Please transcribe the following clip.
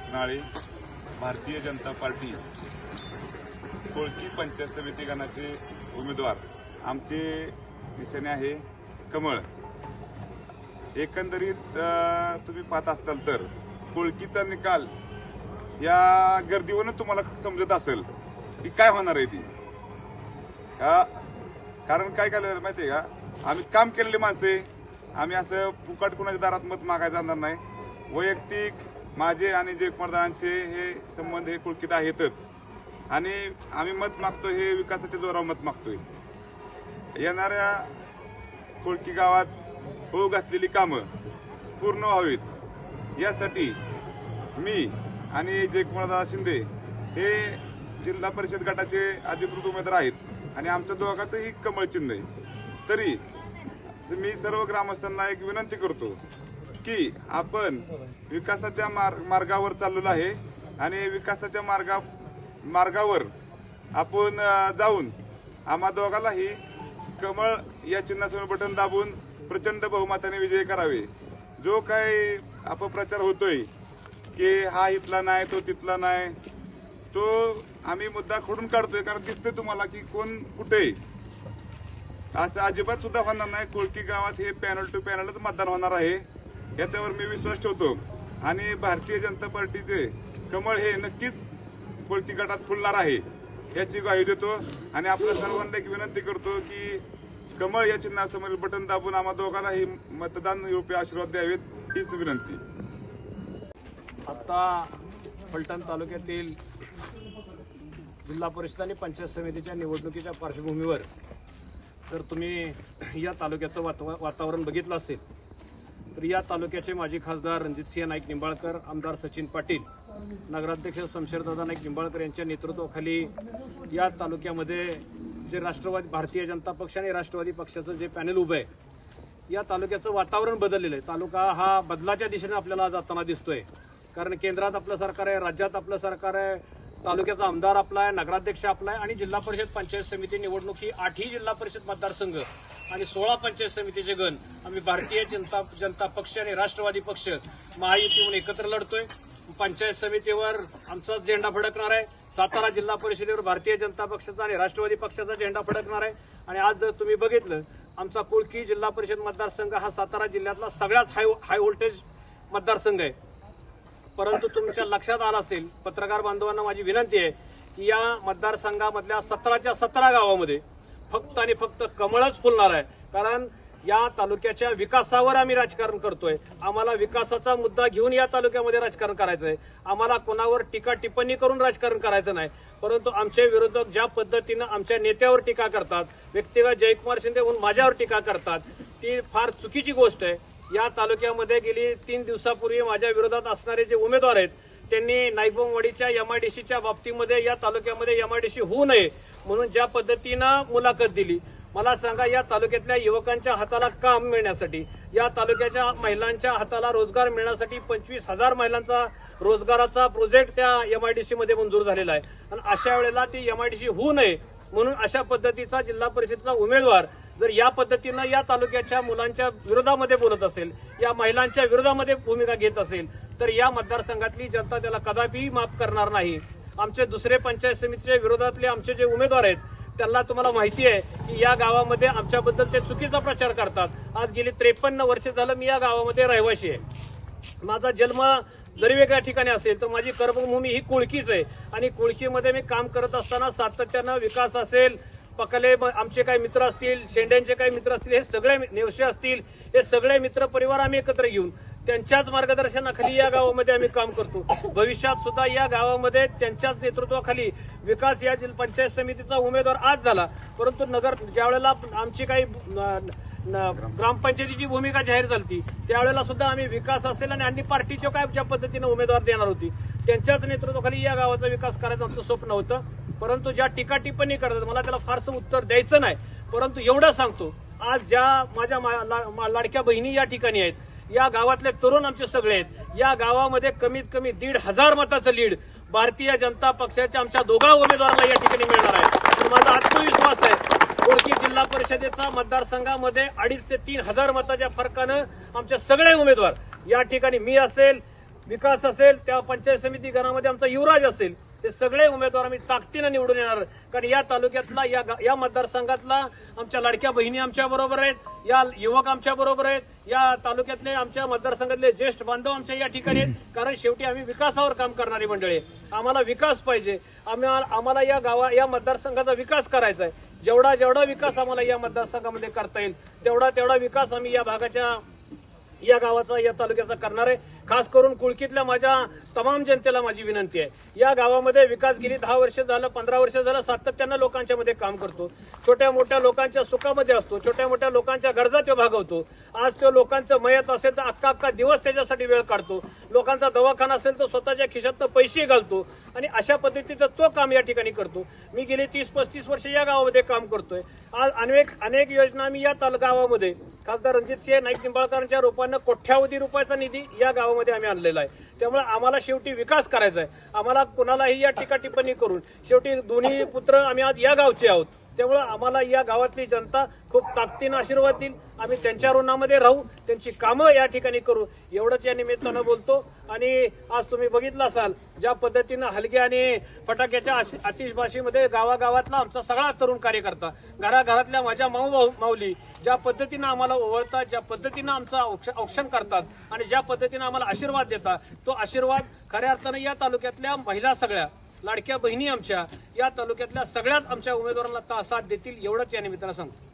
एकनाळे Bharatiya Janata party Kolki panchayat समिती गणाचे उमेदवार आमचे निशाणे आहे कमळ। एकंदरीत तुम्ही पाहत असाल तर कोळकीचा निकाल या गर्दीवरून तुम्हाला समजत असेल की काय होणार आहे ती। कारण काय केलं माहितीये का, आम्ही काम केलेली माणसे, आम्ही असं फुकट कुणाच्या दारात मत मागायला जाणार नाही। वैयक्तिक माझे आणि जयकुमारदांचे हे संबंध हे कोळकीत आहेतच आणि आम्ही मत मागतोय हे विकासाच्या जोरावर मत मागतोय। येणाऱ्या कोळकी गावात होऊ घातलेली कामं पूर्ण व्हावीत यासाठी मी आणि जयकुमारदा शिंदे हे जिल्हा परिषद गटाचे अधिकृत उमेदवार आहेत आणि आमच्या दोघांचंही कमळ चिन्ह आहे। तरी मी सर्व ग्रामस्थांना एक विनंती करतो की आपण विकासाच्या मार्गावर चाललेलो आहे आणि विकासाच्या मार्गावर आपण जाऊन आम्हा दोघांनाही कमळ या चिन्हासमोर बटन दाबून प्रचंड बहुमताने विजय करावे। जो काही अपप्रचार होतोय की हा इथला नाही तो तिथला नाही, तो आम्ही मुद्दा खोडून काढतोय। कारण दिसतंय तुम्हाला की कोण कुठे, असं अजिबात सुद्धा होणार नाही। कोळकी गावात हे पॅनल टू पॅनलच मतदान होणार आहे याच्यावर मी विश्वास ठेवतो आणि भारतीय जनता पार्टीचे कमळ हे नक्कीच कोळकी गटात फुलणार आहे याची ग्वाही देतो आणि आपल्या सर्वांना एक विनंती करतो की कमळ या चिन्हासमोर बटन दाबून आम्हा दोघांनाही मतदान योग्य आशीर्वाद द्यावेत हीच विनंती। आता फलटण तालुक्यातील जिल्हा परिषद आणि पंचायत समितीच्या निवडणुकीच्या पार्श्वभूमीवर जर तुम्ही या तालुक्याचं वातावरण बघितलं असेल तर या तालुक्याचे माजी खासदार रणजितसिंह नाईक निंबाळकर, आमदार सचिन पाटील, नगराध्यक्ष शमशेरदादा नाईक निंबाळकर यांच्या नेतृत्वाखाली या तालुक्यामध्ये जे भारतीय जनता पक्ष आणि राष्ट्रवादी पक्षाचं जे पॅनल उभं आहे या तालुक्याचं वातावरण बदललेलं आहे। तालुका हा बदलाच्या दिशेने आपल्याला जाताना दिसतोय। कारण केंद्रात आपलं सरकार आहे, राज्यात आपलं सरकार आहे, तालुक्याचा आमदार आपला आहे, नगराध्यक्ष आपला आहे आणि जिल्हा परिषद पंचायत समिती निवडणूक ही 8ही जिल्हा परिषद मतदारसंघ आणि 16 पंचायत समितीचे गण आम्ही भारतीय जनता पक्ष आणि राष्ट्रवादी पक्ष महायुतीहून एकत्र लढतोय। पंचायत समितीवर आमचाच झेंडा फडकणार आहे, सातारा जिल्हा परिषदेवर भारतीय जनता पक्षाचा आणि राष्ट्रवादी पक्षाचा झेंडा फडकणार आहे। आणि आज जर तुम्ही बघितलं आमचा कोळकी जिल्हा परिषद मतदारसंघ हा सातारा जिल्ह्यातला सगळ्याच हाय व्होल्टेज मतदारसंघ आहे। परंतु तुमच्या लक्षात आलं असेल, पत्रकार बांधवांना माझी विनंती आहे की या मतदारसंघामधल्या 17च्या 17 गावामध्ये फक्त आणि फक्त कमळच फुलणार आहे। कारण या तालुक्याच्या विकासावर आम्ही राजकारण करतोय। आम्हाला विकासाचा मुद्दा घेऊन या तालुक्यामध्ये राजकारण करायचं आहे। आम्हाला कोणावर टीका टिप्पणी करून राजकारण करायचं नाही। परंतु आमचे विरोधक ज्या पद्धतीनं आमच्या नेत्यावर टीका करतात, व्यक्तिगत जयकुमार शिंदे म्हणून माझ्यावर टीका करतात, ती फार चुकीची गोष्ट आहे। या तालुक्यामध्ये गेली 3 दिवसापूर्वी माझ्या विरोधात असणारे जे उमेदवार आहेत त्यांनी नाईकबोमवाडीच्या एमआयडीसीच्या बाबतीमध्ये या तालुक्यामध्ये एमआयडीसी होऊ नये म्हणून ज्या पद्धतीनं मुलाखत दिली, मला सांगा या तालुक्यातल्या युवकांच्या हाताला काम मिळण्यासाठी, या तालुक्याच्या महिलांच्या हाताला रोजगार मिळण्यासाठी 25,000 महिलांचा रोजगाराचा प्रोजेक्ट त्या एमआयडीसी मध्ये मंजूर झालेला आहे। आणि अशा वेळेला ती एमआयडीसी होऊ नये म्हणून अशा पद्धतीचा जिल्हा परिषदेचा उमेदवार जर या पद्धतीनं या तालुक्याच्या मुलांच्या विरोधामध्ये बोलत असेल, या महिलांच्या विरोधामध्ये भूमिका घेत असेल तर या मतदारसंघातली जनता त्याला कदापि माफ करणार नाही। आमचे दुसरे पंचायत समितीच्या विरोधातले आमचे जे उमेदवार आहेत त्यांना तुम्हाला माहिती आहे की या गावामध्ये आमच्याबद्दल ते चुकीचा प्रचार करतात। आज गेली 53 वर्षे झालं मी या गावामध्ये रहिवासी आहे। माझा जन्म जरी वेगळ्या ठिकाणी असेल तर माझी कर्मभूमी ही कोळकीच आहे आणि कोळकीमध्ये मी काम करत असताना सातत्यानं विकास असेल, पकले आमचे काही मित्र असतील, शेंड्यांचे काही मित्र असतील, हे सगळे नेवसे असतील, हे सगळे मित्र परिवार आम्ही एकत्र घेऊन त्यांच्याच मार्गदर्शनाखाली या गावामध्ये आम्ही काम करतो। भविष्यात सुद्धा या गावामध्ये त्यांच्याच नेतृत्वाखाली विकास या पंचायत समितीचा उमेदवार आज झाला। परंतु ज्यावेळेला आमची काही ग्रामपंचायतीची भूमिका जाहीर झाली त्यावेळेला सुद्धा आम्ही विकास असेल आणि पार्टीच्या काय ज्या पद्धतीने उमेदवार देणार होती त्यांच्याच नेतृत्वाखाली या गावाचा विकास करायचं आमचं स्वप्न होतं। परंतु ज्या टीका टिप्पणी करतात मला त्याला फारसं उत्तर द्यायचं नाही। परंतु एवढं सांगतो, आज ज्या माझ्या लाडक्या बहिणी या ठिकाणी आहेत, या गावातले तरुण आमचे सगळे आहेत, या गावामध्ये कमीत कमी 1,500 मताचं लीड भारतीय जनता पक्षाच्या आमच्या दोघा उमेदवारांना या ठिकाणी मिळणार आहे। माझा आत्मविश्वास आहे कोळकी जिल्हा परिषदेचा मतदारसंघामध्ये 2,500 ते 3,000 मताच्या फरकानं आमचे सगळे उमेदवार या ठिकाणी, मी असेल, विकास असेल, त्या पंचायत समिती गणामध्ये आमचा युवराज असेल, ते सगळे उमेदवार आम्ही ताकदीनं निवडून येणार. कारण या तालुक्यातला या मतदारसंघातला आमच्या लाडक्या बहिणी आमच्या बरोबर आहेत, या युवक आमच्या बरोबर आहेत, या तालुक्यातले आमच्या मतदारसंघातले ज्येष्ठ बांधव आमच्या या ठिकाणी आहेत. कारण शेवटी आम्ही विकासावर काम करणारी मंडळी आहे. आम्हाला विकास पाहिजे. आम्हाला या मतदारसंघाचा विकास करायचा आहे. जेवढा विकास आम्हाला या मतदारसंघामध्ये करता येईल तेवढा विकास आम्ही या भागाच्या, या गावाचा, या तालुक्याचा करणार आहे. खास करून कुळकीतल्या माझ्या तमाम जनतेला माझी विनंती आहे, या गावामध्ये विकास गेली 10 वर्ष झालं, 15 वर्ष झालं सातत्यानं लोकांच्या मध्ये काम करतो. छोट्या मोठ्या लोकांच्या सुखामध्ये असतो, छोट्या मोठ्या लोकांच्या गरजा तो भागवतो. आज तो लोकांचं मयत असेल तर अख्खा दिवस त्याच्यासाठी वेळ काढतो. लोकांचा दवाखाना असेल तर स्वतःच्या खिशातनं पैसे घालतो आणि अशा पद्धतीचं तो काम या ठिकाणी करतो. मी गेली 30-35 वर्ष या गावामध्ये काम करतोय. आज अनेक योजना मी या गावामध्ये खासदार रणजितसिंह नाईक निंबाळकरांच्या रूपानं कोट्यावधी रुपयाचा निधी या गावामध्ये आम्ही आणलेला आहे. त्यामुळे आम्हाला शेवटी विकास करायचा आहे. आम्हाला कुणालाही या टीका टिप्पणी करून, शेवटी दोन्ही पुत्र आम्ही आज या गावचे आहोत. त्यामुळे आम्हाला या गावातली जनता खूप ताकदीनं आशीर्वाद देईल. आम्ही त्यांच्या ऋणामध्ये राहू, त्यांची कामं या ठिकाणी करू, एवढंच या निमित्तानं बोलतो. आणि आज तुम्ही बघितलं असाल ज्या पद्धतीनं हलगे आणि फटाक्याच्या आतिषबाजीमध्ये गावागावातला आमचा सगळा तरुण कार्यकर्ता, घराघरातल्या माझ्या माऊली ज्या पद्धतीनं आम्हाला ओवळतात, ज्या पद्धतीनं आमचं औक्षण करतात आणि ज्या पद्धतीनं आम्हाला आशीर्वाद देतात, तो आशीर्वाद खऱ्या अर्थानं या तालुक्यातल्या महिला, सगळ्या लाडक्या बहिणी आमच्या, या तालुक्यातल्या सगळ्यात आमच्या उमेदवारांना साथ देतील, एवढंच या निमित्तानं सांगतो.